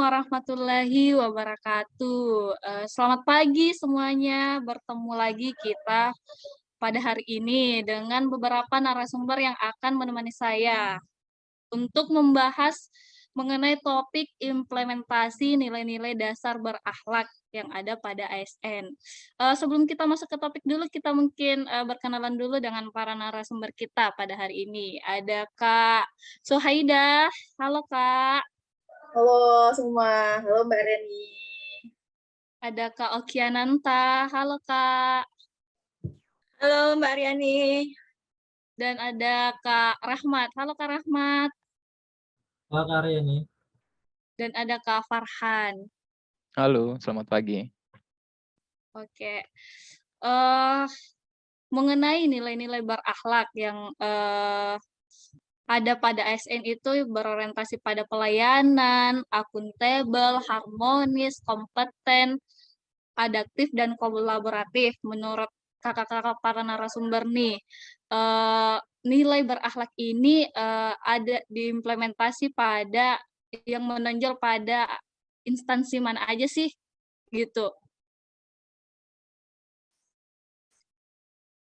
warahmatullahi wabarakatuh. Selamat pagi semuanya, bertemu lagi kita pada hari ini dengan beberapa narasumber yang akan menemani saya untuk membahas mengenai topik implementasi nilai-nilai dasar berakhlak yang ada pada ASN. Sebelum kita masuk ke topik dulu, kita mungkin, berkenalan dulu dengan para narasumber kita pada hari ini. Ada Kak Suhaida, halo Kak. Halo semua, halo Mbak Reni. Ada Kak Okiananta, halo Kak. Halo Mbak Riani. Dan ada Kak Rahmat, halo Kak Rahmat. Halo Kak Riani. Dan ada Kak Farhan. Halo, selamat pagi. Oke. Eh, mengenai nilai-nilai berakhlak yang ada pada ASN itu berorientasi pada pelayanan, akuntabel, harmonis, kompeten, adaptif, dan kolaboratif. Menurut kakak-kakak para narasumber nih, nilai berakhlak ini ada diimplementasi pada yang menonjol pada instansi mana aja sih, gitu.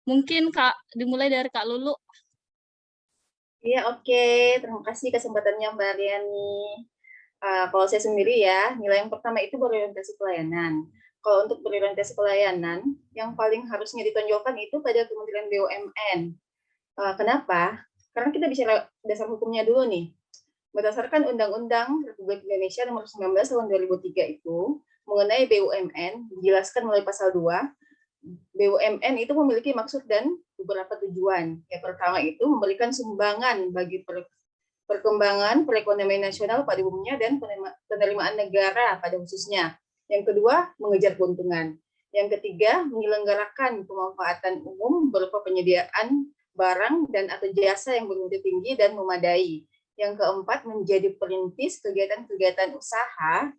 Mungkin Kak, dimulai dari Kak Lulu. Iya, oke. Terima kasih kesempatannya Mbak Riani. Kalau saya sendiri ya, nilai yang pertama itu berorientasi pelayanan. Kalau untuk berorientasi pelayanan, yang paling harusnya ditonjolkan itu pada Kementerian BUMN. Kenapa? Karena kita bicara dasar hukumnya dulu nih. Berdasarkan Undang-Undang Republik Indonesia Nomor 19 Tahun 2003 itu, mengenai BUMN, dijelaskan melalui pasal 2, BUMN itu memiliki maksud dan beberapa tujuan. Yang pertama itu memberikan sumbangan bagi perkembangan perekonomian nasional pada umumnya dan penerimaan negara pada khususnya. Yang kedua, mengejar keuntungan. Yang ketiga, menyelenggarakan pemanfaatan umum berupa penyediaan barang dan atau jasa yang bermutu tinggi dan memadai. Yang keempat, menjadi perintis kegiatan-kegiatan usaha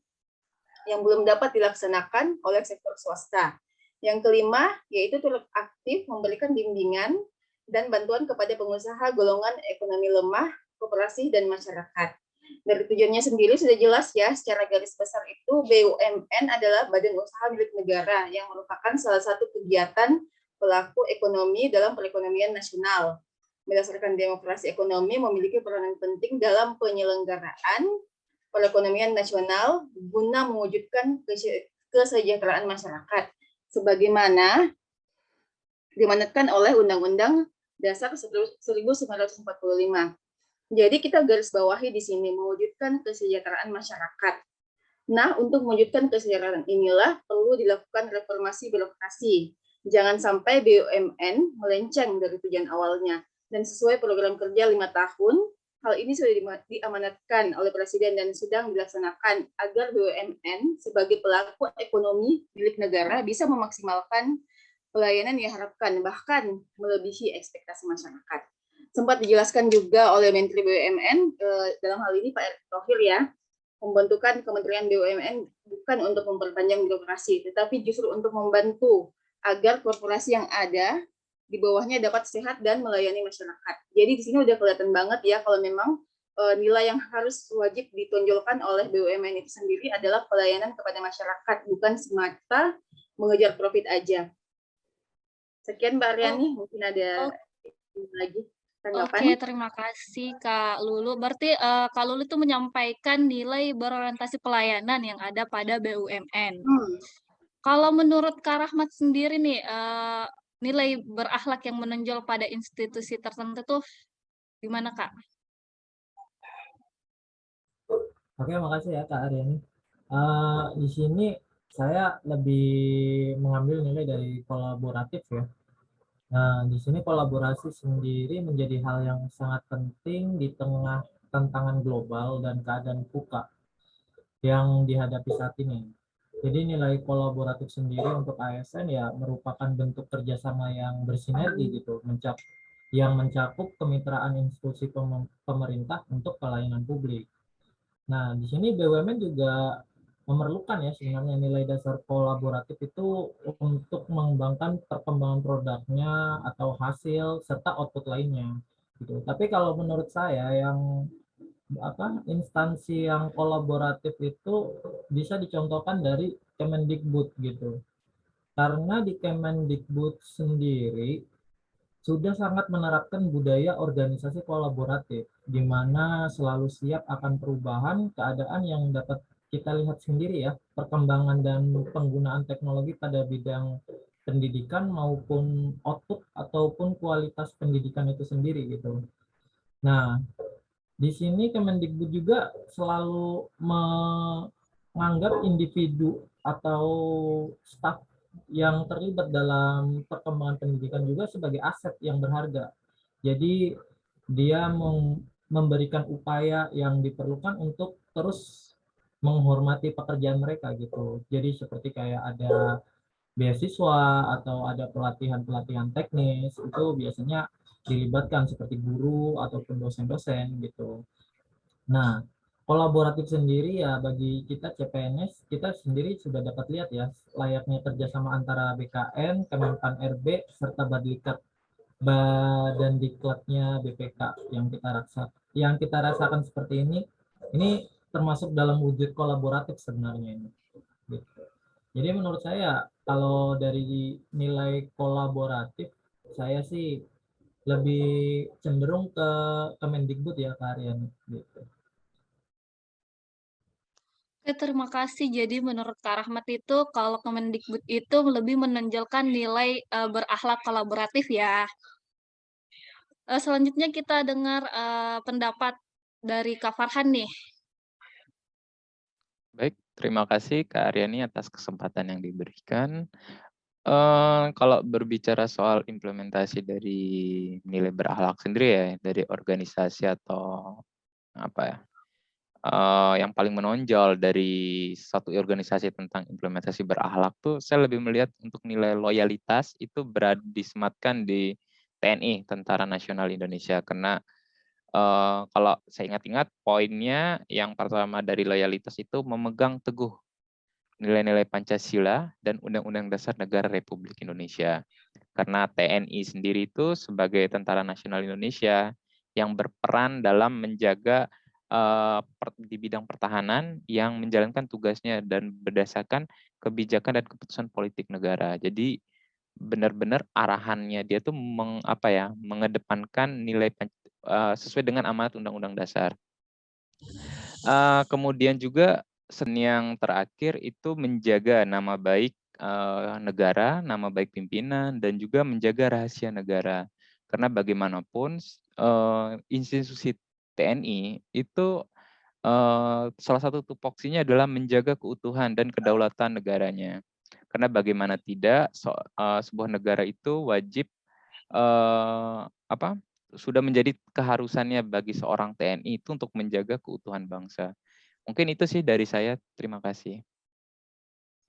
yang belum dapat dilaksanakan oleh sektor swasta. Yang kelima, yaitu turut aktif memberikan bimbingan dan bantuan kepada pengusaha golongan ekonomi lemah, koperasi, dan masyarakat. Dari tujuannya sendiri sudah jelas ya, secara garis besar itu BUMN adalah badan usaha milik negara yang merupakan salah satu kegiatan pelaku ekonomi dalam perekonomian nasional. Berdasarkan demokrasi ekonomi memiliki peranan penting dalam penyelenggaraan perekonomian nasional guna mewujudkan kesejahteraan masyarakat, sebagaimana dimandatkan oleh Undang-Undang Dasar 1945. Jadi kita garis bawahi di sini mewujudkan kesejahteraan masyarakat. Nah, untuk mewujudkan kesejahteraan inilah perlu dilakukan reformasi birokrasi. Jangan sampai BUMN melenceng dari tujuan awalnya. Dan sesuai program kerja 5 tahun, hal ini sudah diamanatkan oleh Presiden dan sedang dilaksanakan agar BUMN sebagai pelaku ekonomi milik negara bisa memaksimalkan pelayanan yang diharapkan, bahkan melebihi ekspektasi masyarakat. Sempat dijelaskan juga oleh Menteri BUMN, dalam hal ini Pak Erick Thohir ya, pembentukan Kementerian BUMN bukan untuk memperpanjang birokrasi, tetapi justru untuk membantu agar korporasi yang ada di bawahnya dapat sehat dan melayani masyarakat. Jadi di sini udah kelihatan banget ya kalau memang nilai yang harus wajib ditonjolkan oleh BUMN itu sendiri adalah pelayanan kepada masyarakat, bukan semata mengejar profit aja. Sekian Mbak Riani, mungkin ada lagi tanggapan. Oke, terima kasih Kak Lulu. Berarti Kak Lulu itu menyampaikan nilai berorientasi pelayanan yang ada pada BUMN. Kalau menurut Kak Rahmat sendiri nih, nilai berakhlak yang menonjol pada institusi tertentu tuh gimana Kak? Oke, makasih ya Kak Aryani. Di sini saya lebih mengambil nilai dari kolaboratif ya. Nah, di sini kolaborasi sendiri menjadi hal yang sangat penting di tengah tantangan global dan keadaan VUCA yang dihadapi saat ini. Jadi nilai kolaboratif sendiri untuk ASN ya merupakan bentuk kerjasama yang bersinergi gitu, yang mencakup kemitraan institusi pemerintah untuk pelayanan publik. Nah, di sini BUMN juga memerlukan ya sebenarnya nilai dasar kolaboratif itu untuk mengembangkan perkembangan produknya atau hasil serta output lainnya gitu. Tapi kalau menurut saya yang instansi yang kolaboratif itu bisa dicontohkan dari Kemendikbud gitu. Karena di Kemendikbud sendiri sudah sangat menerapkan budaya organisasi kolaboratif, di mana selalu siap akan perubahan keadaan yang dapat kita lihat sendiri ya, perkembangan dan penggunaan teknologi pada bidang pendidikan maupun output ataupun kualitas pendidikan itu sendiri gitu. Nah, di sini Kemendikbud juga selalu menganggap individu atau staf yang terlibat dalam perkembangan pendidikan juga sebagai aset yang berharga. Jadi dia memberikan upaya yang diperlukan untuk terus menghormati pekerjaan mereka gitu. Jadi seperti kayak ada beasiswa atau ada pelatihan-pelatihan teknis itu biasanya dilibatkan seperti guru ataupun dosen-dosen gitu. Nah, kolaboratif sendiri ya bagi kita CPNS, kita sendiri sudah dapat lihat ya layaknya kerjasama antara BKN, Kemenpan RB, serta Badlikat Badan Diklatnya BPK yang kita rasakan seperti ini termasuk dalam wujud kolaboratif sebenarnya ini. Gitu. Jadi menurut saya kalau dari nilai kolaboratif saya sih lebih cenderung ke Kemendikbud ya Kak Aryan gitu. Oke, terima kasih. Jadi menurut Kak Rahmat itu kalau Kemendikbud itu lebih menonjolkan nilai berakhlak kolaboratif ya. Selanjutnya kita dengar pendapat dari Kak Farhan nih. Baik, terima kasih Kak Aryani atas kesempatan yang diberikan. Kalau berbicara soal implementasi dari nilai berakhlak sendiri ya, dari organisasi atau apa ya, yang paling menonjol dari satu organisasi tentang implementasi berakhlak tuh, saya lebih melihat untuk nilai loyalitas itu disematkan di TNI, Tentara Nasional Indonesia. Karena kalau saya ingat-ingat poinnya yang pertama dari loyalitas itu memegang teguh nilai-nilai Pancasila dan Undang-Undang Dasar Negara Republik Indonesia. Karena TNI sendiri itu sebagai Tentara Nasional Indonesia yang berperan dalam menjaga di bidang pertahanan yang menjalankan tugasnya dan berdasarkan kebijakan dan keputusan politik negara. Jadi benar-benar arahannya dia tuh mengedepankan nilai sesuai dengan amanat Undang-Undang Dasar. Kemudian juga yang terakhir itu menjaga nama baik negara, nama baik pimpinan, dan juga menjaga rahasia negara. Karena bagaimanapun institusi TNI itu salah satu tupoksinya adalah menjaga keutuhan dan kedaulatan negaranya. Karena bagaimana tidak sebuah negara itu wajib sudah menjadi keharusannya bagi seorang TNI itu untuk menjaga keutuhan bangsa. Mungkin itu sih dari saya. Terima kasih.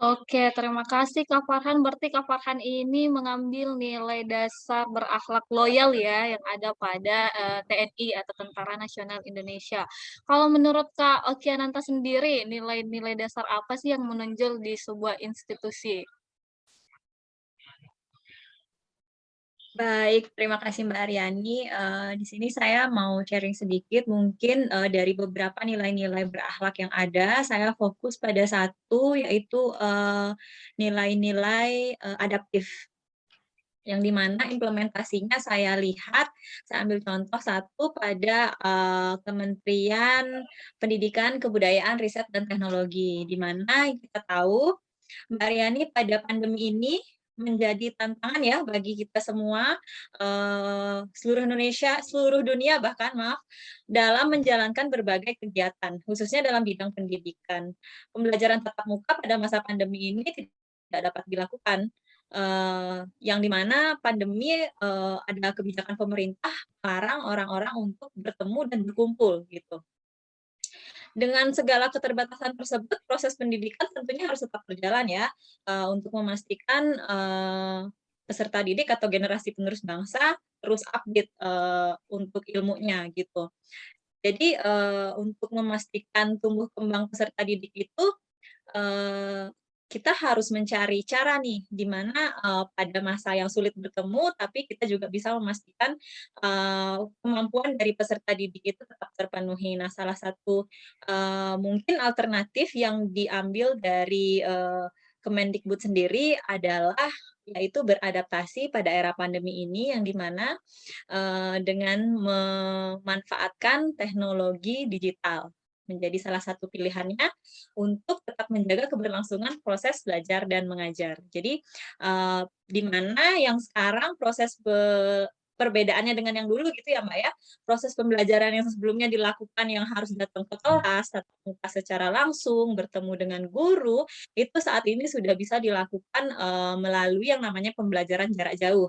Oke, terima kasih Kak Farhan. Berarti Kak Farhan ini mengambil nilai dasar berakhlak loyal ya yang ada pada TNI atau Tentara Nasional Indonesia. Kalau menurut Kak Okiananta sendiri, nilai-nilai dasar apa sih yang menonjol di sebuah institusi? Baik, terima kasih Mbak Aryani. Di sini saya mau sharing sedikit, mungkin dari beberapa nilai-nilai berakhlak yang ada, saya fokus pada satu, yaitu nilai-nilai adaptif, yang dimana implementasinya saya lihat, saya ambil contoh satu pada Kementerian Pendidikan, Kebudayaan, Riset, dan Teknologi, di mana kita tahu Mbak Aryani pada pandemi ini menjadi tantangan ya bagi kita semua, seluruh Indonesia, seluruh dunia bahkan maaf, dalam menjalankan berbagai kegiatan, khususnya dalam bidang pendidikan. Pembelajaran tatap muka pada masa pandemi ini tidak dapat dilakukan, yang dimana pandemi ada kebijakan pemerintah melarang orang-orang untuk bertemu dan berkumpul gitu. Dengan segala keterbatasan tersebut, proses pendidikan tentunya harus tetap berjalan ya, untuk memastikan peserta didik atau generasi penerus bangsa terus update untuk ilmunya gitu. Jadi untuk memastikan tumbuh kembang peserta didik itu kita harus mencari cara nih, di mana pada masa yang sulit bertemu, tapi kita juga bisa memastikan kemampuan dari peserta didik itu tetap terpenuhi. Nah, salah satu mungkin alternatif yang diambil dari Kemendikbud sendiri adalah yaitu beradaptasi pada era pandemi ini, yang di mana dengan memanfaatkan teknologi digital menjadi salah satu pilihannya untuk tetap menjaga keberlangsungan proses belajar dan mengajar. Jadi, di mana yang sekarang proses perbedaannya dengan yang dulu gitu ya, Mbak, ya, proses pembelajaran yang sebelumnya dilakukan yang harus datang ke kelas, tatap muka secara langsung, bertemu dengan guru, itu saat ini sudah bisa dilakukan, melalui yang namanya pembelajaran jarak jauh,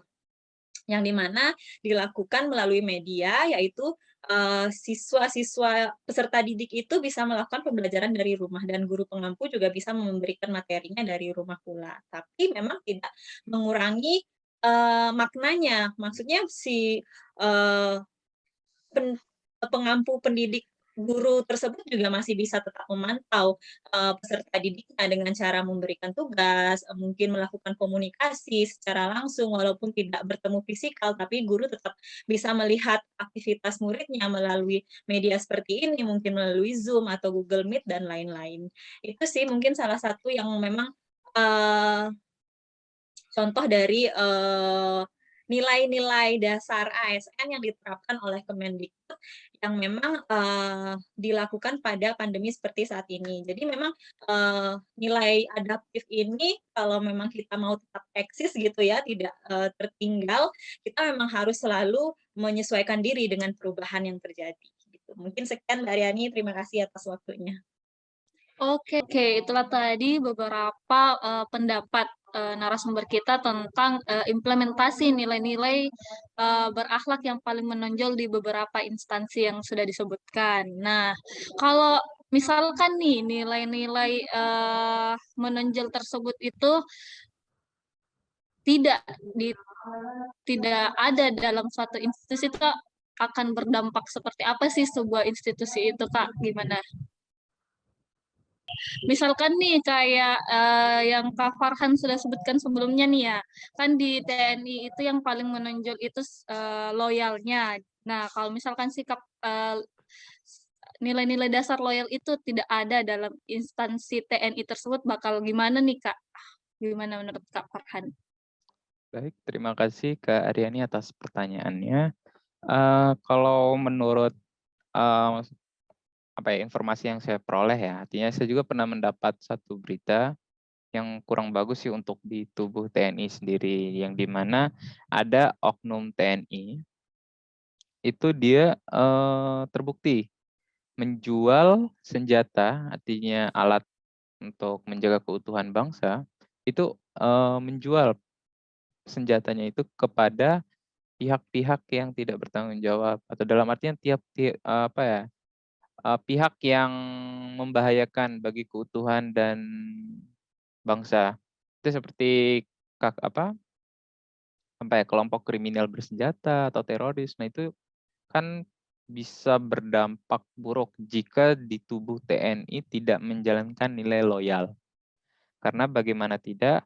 yang di mana dilakukan melalui media, yaitu siswa-siswa peserta didik itu bisa melakukan pembelajaran dari rumah dan guru pengampu juga bisa memberikan materinya dari rumah pula. Tapi memang tidak mengurangi maknanya. Maksudnya si pengampu pendidik guru tersebut juga masih bisa tetap memantau peserta didiknya dengan cara memberikan tugas, mungkin melakukan komunikasi secara langsung walaupun tidak bertemu fisikal, tapi guru tetap bisa melihat aktivitas muridnya melalui media seperti ini, mungkin melalui Zoom atau Google Meet dan lain-lain. Itu sih mungkin salah satu yang memang contoh dari nilai-nilai dasar ASN yang diterapkan oleh Kemendikbud yang memang dilakukan pada pandemi seperti saat ini. Jadi memang nilai adaptif ini kalau memang kita mau tetap eksis gitu ya, tidak tertinggal, kita memang harus selalu menyesuaikan diri dengan perubahan yang terjadi. Gitu. Mungkin sekian Mbak Aryani, terima kasih atas waktunya. Oke, itulah tadi beberapa pendapat narasumber kita tentang implementasi nilai-nilai berakhlak yang paling menonjol di beberapa instansi yang sudah disebutkan. Nah, kalau misalkan nih nilai-nilai menonjol tersebut itu tidak di tidak ada dalam suatu institusi, itu akan berdampak seperti apa sih sebuah institusi itu, Kak? Gimana? Misalkan nih kayak yang Kak Farhan sudah sebutkan sebelumnya nih ya, kan di TNI itu yang paling menonjol itu loyalnya. Nah, kalau misalkan sikap nilai-nilai dasar loyal itu tidak ada dalam instansi TNI tersebut, bakal gimana nih Kak? Gimana menurut Kak Farhan? Baik, terima kasih Kak Aryani atas pertanyaannya. Kalau menurut uh, informasi yang saya peroleh ya, artinya saya juga pernah mendapat satu berita yang kurang bagus sih untuk di tubuh TNI sendiri, yang dimana ada oknum TNI itu dia terbukti menjual senjata, artinya alat untuk menjaga keutuhan bangsa, itu menjual senjatanya itu kepada pihak-pihak yang tidak bertanggung jawab, atau dalam artian pihak yang membahayakan bagi keutuhan dan bangsa. Itu seperti kelompok kriminal bersenjata atau teroris. Nah, itu kan bisa berdampak buruk jika di tubuh TNI tidak menjalankan nilai loyal. Karena bagaimana tidak,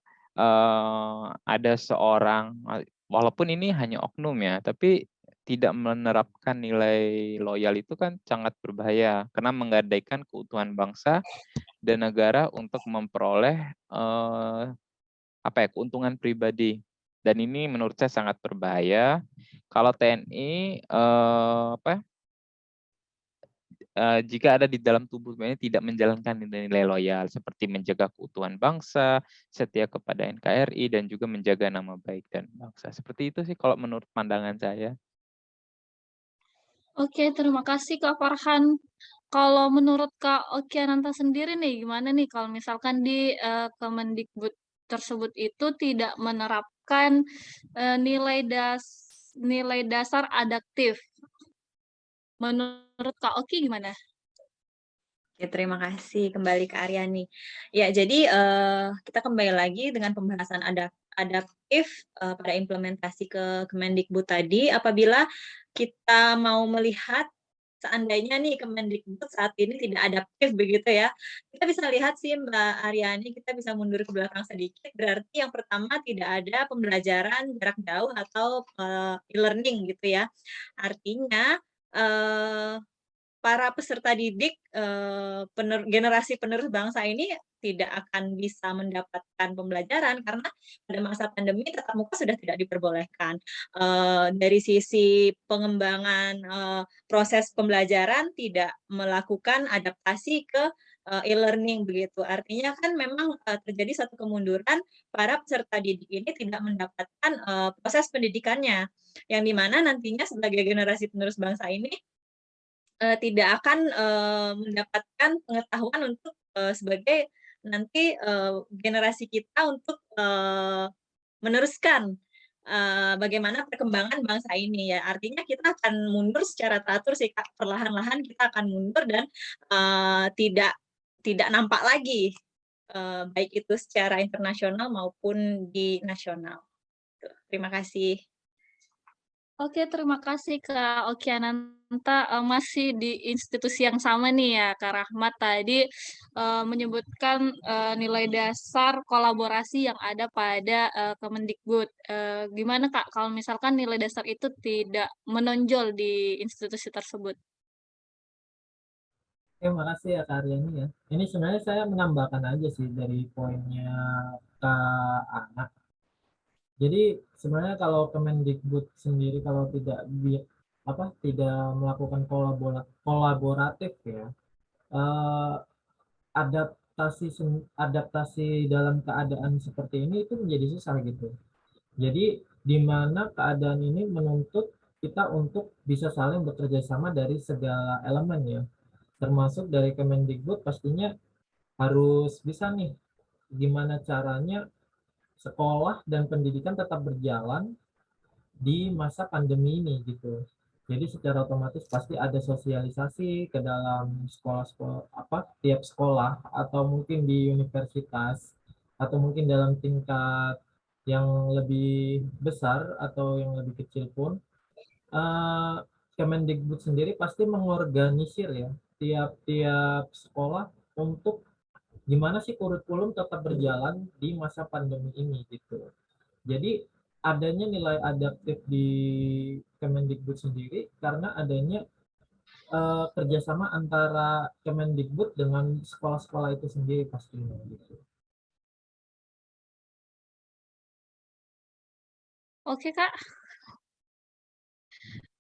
ada seorang, walaupun ini hanya oknum ya, tapi tidak menerapkan nilai loyal itu kan sangat berbahaya, karena menggadaikan keutuhan bangsa dan negara untuk memperoleh keuntungan pribadi. Dan ini menurut saya sangat berbahaya kalau TNI jika ada di dalam tubuh TNI tidak menjalankan nilai-nilai loyal seperti menjaga keutuhan bangsa, setia kepada NKRI, dan juga menjaga nama baik dan bangsa. Seperti itu sih kalau menurut pandangan saya. Oke, terima kasih Kak Farhan. Kalau menurut Kak Okiananta sendiri nih, gimana nih kalau misalkan di Kemendikbud tersebut itu tidak menerapkan nilai dasar adaptif. Menurut Kak Oki gimana? Oke, terima kasih kembali ke Aryani. Ya, jadi kita kembali lagi dengan pembahasan adaptif pada implementasi ke Kemendikbud tadi. Apabila kita mau melihat seandainya nih Kemendikbud saat ini tidak adaptif begitu ya, kita bisa lihat sih Mbak Aryani, kita bisa mundur ke belakang sedikit, berarti yang pertama tidak ada pembelajaran jarak jauh atau e-learning gitu ya. Artinya para peserta didik, generasi penerus bangsa ini tidak akan bisa mendapatkan pembelajaran karena pada masa pandemi tatap muka sudah tidak diperbolehkan. Dari sisi pengembangan, proses pembelajaran tidak melakukan adaptasi ke, e-learning begitu. Artinya kan memang, terjadi satu kemunduran, para peserta didik ini tidak mendapatkan, proses pendidikannya, yang di mana nantinya sebagai generasi penerus bangsa ini tidak akan, mendapatkan pengetahuan untuk, sebagai nanti, generasi kita untuk, meneruskan, bagaimana perkembangan bangsa ini ya. Artinya kita akan mundur secara teratur sih Kak, perlahan-lahan kita akan mundur dan, tidak tidak nampak lagi, baik itu secara internasional maupun di nasional, gitu. Terima kasih. Oke, terima kasih Kak Okiananta, masih di institusi yang sama nih ya, Kak Rahmat tadi, menyebutkan, nilai dasar kolaborasi yang ada pada, Kemendikbud. Gimana Kak, kalau misalkan nilai dasar itu tidak menonjol di institusi tersebut? Oke, makasih ya Kak Aryani ya. Ini sebenarnya saya menambahkan aja sih dari poinnya Kak Ana. Jadi sebenarnya kalau Kemendikbud sendiri kalau tidak melakukan kolaboratif ya, eh, adaptasi dalam keadaan seperti ini itu menjadi susah gitu. Jadi di mana keadaan ini menuntut kita untuk bisa saling bekerja sama dari segala elemen ya, termasuk dari Kemendikbud pastinya harus bisa nih gimana caranya sekolah dan pendidikan tetap berjalan di masa pandemi ini gitu. Jadi secara otomatis pasti ada sosialisasi ke dalam sekolah-sekolah tiap sekolah atau mungkin di universitas atau mungkin dalam tingkat yang lebih besar atau yang lebih kecil pun eh, Kemendikbud sendiri pasti mengorganisir ya tiap-tiap sekolah untuk gimana sih kurikulum tetap berjalan di masa pandemi ini gitu. Jadi adanya nilai adaptif di Kemendikbud sendiri karena adanya kerjasama antara Kemendikbud dengan sekolah-sekolah itu sendiri pastinya gitu. Oke Kak.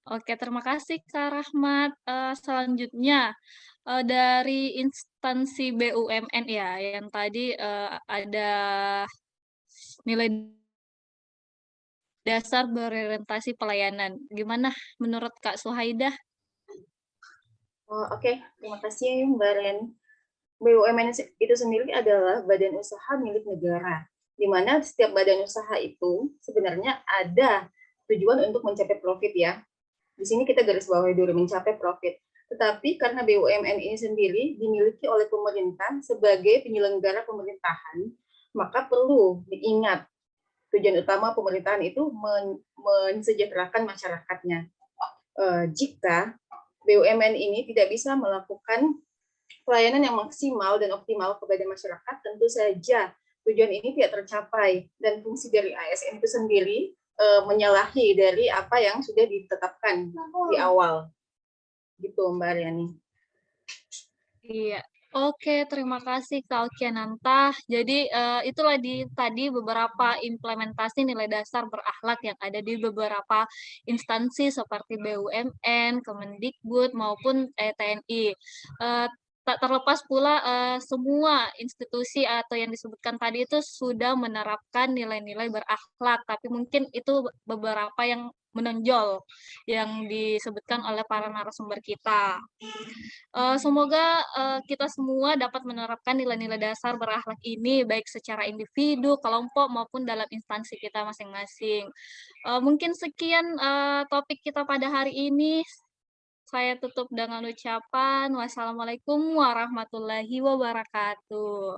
Oke, terima kasih Kak Rahmat. Selanjutnya, dari instansi BUMN ya, yang tadi, ada nilai dasar berorientasi pelayanan. Gimana menurut Kak Suhaidah? Oh, oke. Terima kasih Mbak Ren. BUMN itu sendiri adalah badan usaha milik negara, di mana setiap badan usaha itu sebenarnya ada tujuan untuk mencapai profit ya. Di sini kita garis bawahi dulu mencapai profit. Tetapi karena BUMN ini sendiri dimiliki oleh pemerintah sebagai penyelenggara pemerintahan, maka perlu diingat tujuan utama pemerintahan itu mensejahterakan masyarakatnya. Jika BUMN ini tidak bisa melakukan pelayanan yang maksimal dan optimal kepada masyarakat, tentu saja tujuan ini tidak tercapai dan fungsi dari ASN itu sendiri menyalahi dari apa yang sudah ditetapkan di awal. Gitu Mbak Aryani. Iya. Oke, terima kasih Kak Okiananta. Jadi, itulah tadi beberapa implementasi nilai dasar berakhlak yang ada di beberapa instansi seperti BUMN, Kemendikbud, maupun, TNI. Tak terlepas pula, semua institusi atau yang disebutkan tadi itu sudah menerapkan nilai-nilai berakhlak, tapi mungkin itu beberapa yang menonjol yang disebutkan oleh para narasumber kita. Semoga, kita semua dapat menerapkan nilai-nilai dasar berakhlak ini, baik secara individu, kelompok, maupun dalam instansi kita masing-masing. Mungkin sekian, topik kita pada hari ini. Saya tutup dengan ucapan wassalamualaikum warahmatullahi wabarakatuh.